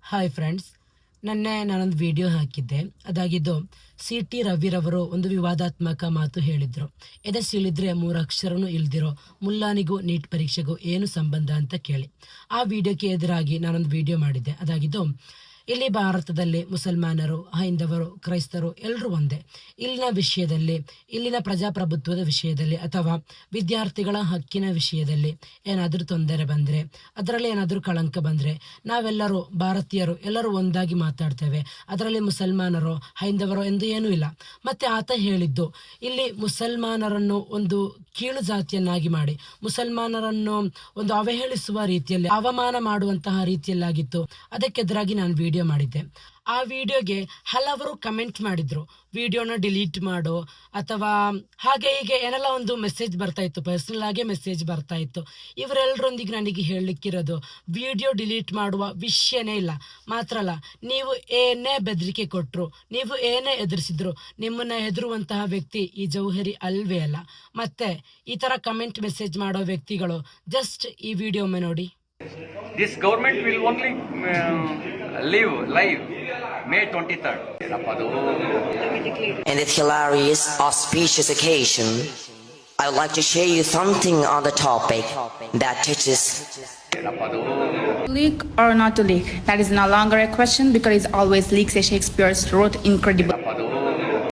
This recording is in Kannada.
ಹಾಯ್ ಫ್ರೆಂಡ್ಸ್, ನಾನೊಂದು ವಿಡಿಯೋ ಹಾಕಿದ್ದೆ. ಅದಾಗಿದ್ದು CT ರವಿರವರು ಒಂದು ವಿವಾದಾತ್ಮಕ ಮಾತು ಹೇಳಿದ್ರು. ಎದೆ ಸೀಳಿದ್ರೆ 3 ಅಕ್ಷರನೂ ಇಲ್ದಿರೋ ಮುಲ್ಲಾನಿಗೂ ನೀಟ್ ಪರೀಕ್ಷೆಗೂ ಏನು ಸಂಬಂಧ ಅಂತ ಕೇಳಿ ಆ ವಿಡಿಯೋಕ್ಕೆ ಎದುರಾಗಿ ನಾನೊಂದು ವಿಡಿಯೋ ಮಾಡಿದ್ದೆ. ಅದಾಗಿದ್ದು ಇಲ್ಲಿ ಭಾರತದಲ್ಲಿ ಮುಸಲ್ಮಾನರು, ಹೈಂದವರು, ಕ್ರೈಸ್ತರು ಎಲ್ಲರೂ ಒಂದೇ. ಇಲ್ಲಿನ ವಿಷಯದಲ್ಲಿ, ಇಲ್ಲಿನ ಪ್ರಜಾಪ್ರಭುತ್ವದ ವಿಷಯದಲ್ಲಿ ಅಥವಾ ವಿದ್ಯಾರ್ಥಿಗಳ ಹಕ್ಕಿನ ವಿಷಯದಲ್ಲಿ ಏನಾದರೂ ತೊಂದರೆ ಬಂದರೆ, ಅದರಲ್ಲಿ ಏನಾದರೂ ಕಳಂಕ ಬಂದರೆ ನಾವೆಲ್ಲರೂ ಭಾರತೀಯರು ಎಲ್ಲರೂ ಒಂದಾಗಿ ಮಾತಾಡ್ತೇವೆ. ಅದರಲ್ಲಿ ಮುಸಲ್ಮಾನರು, ಹೈಂದವರು ಎಂದು ಏನೂ ಇಲ್ಲ. ಮತ್ತೆ ಆತ ಹೇಳಿದ್ದು ಇಲ್ಲಿ ಮುಸಲ್ಮಾನರನ್ನು ಒಂದು ಕೀಳು ಜಾತಿಯನ್ನಾಗಿ ಮಾಡಿ, ಮುಸಲ್ಮಾನರನ್ನು ಒಂದು ಅವಹೇಳಿಸುವ ರೀತಿಯಲ್ಲಿ, ಅವಮಾನ ಮಾಡುವಂತಹ ರೀತಿಯಲ್ಲಾಗಿತ್ತು. ಅದಕ್ಕೆದುರಾಗಿ ನಾನು ವಿಡಿಯೋ ಮಾಡಿದ್ದೆ. ಆ ವಿಡಿಯೋಗೆ ಹಲವರು ಕಮೆಂಟ್ ಮಾಡಿದ್ರು, ವಿಡಿಯೋನ ಡಿಲೀಟ್ ಮಾಡು ಅಥವಾ ಹಾಗೆ ಹೀಗೆ ಏನೆಲ್ಲ ಒಂದು ಮೆಸೇಜ್ ಬರ್ತಾ ಇತ್ತು, ಪರ್ಸನಲ್ ಆಗಿ ಮೆಸೇಜ್ ಬರ್ತಾ ಇತ್ತು. ಇವರೆಲ್ಲರೊಂದಿಗೆ ನನಗೆ ಹೇಳಲಿಕ್ಕಿರೋದು, ವಿಡಿಯೋ ಡಿಲೀಟ್ ಮಾಡುವ ವಿಷಯನೇ ಇಲ್ಲ. ಮಾತ್ರ ಅಲ್ಲ, ನೀವು ಏನೇ ಬೆದರಿಕೆ ಕೊಟ್ಟರು, ನೀವು ಏನೇ ಎದುರಿಸಿದ್ರು, ನಿಮ್ಮನ್ನ ಹೆದರುವಂತಹ ವ್ಯಕ್ತಿ ಈ ಜೌಹರಿ ಅಲ್ವೇ ಅಲ್ಲ. ಮತ್ತೆ ಈ ತರ ಕಮೆಂಟ್ ಮೆಸೇಜ್ ಮಾಡೋ ವ್ಯಕ್ತಿಗಳು ಜಸ್ಟ್ ಈ ವಿಡಿಯೋ ನೋಡಿ. This government will only live May 23rd. In this hilarious, auspicious occasion, I would like to share you something on the topic that touches. Leak or not to leak? That is no longer a question because it's always leaks. Shakespeare wrote incredible.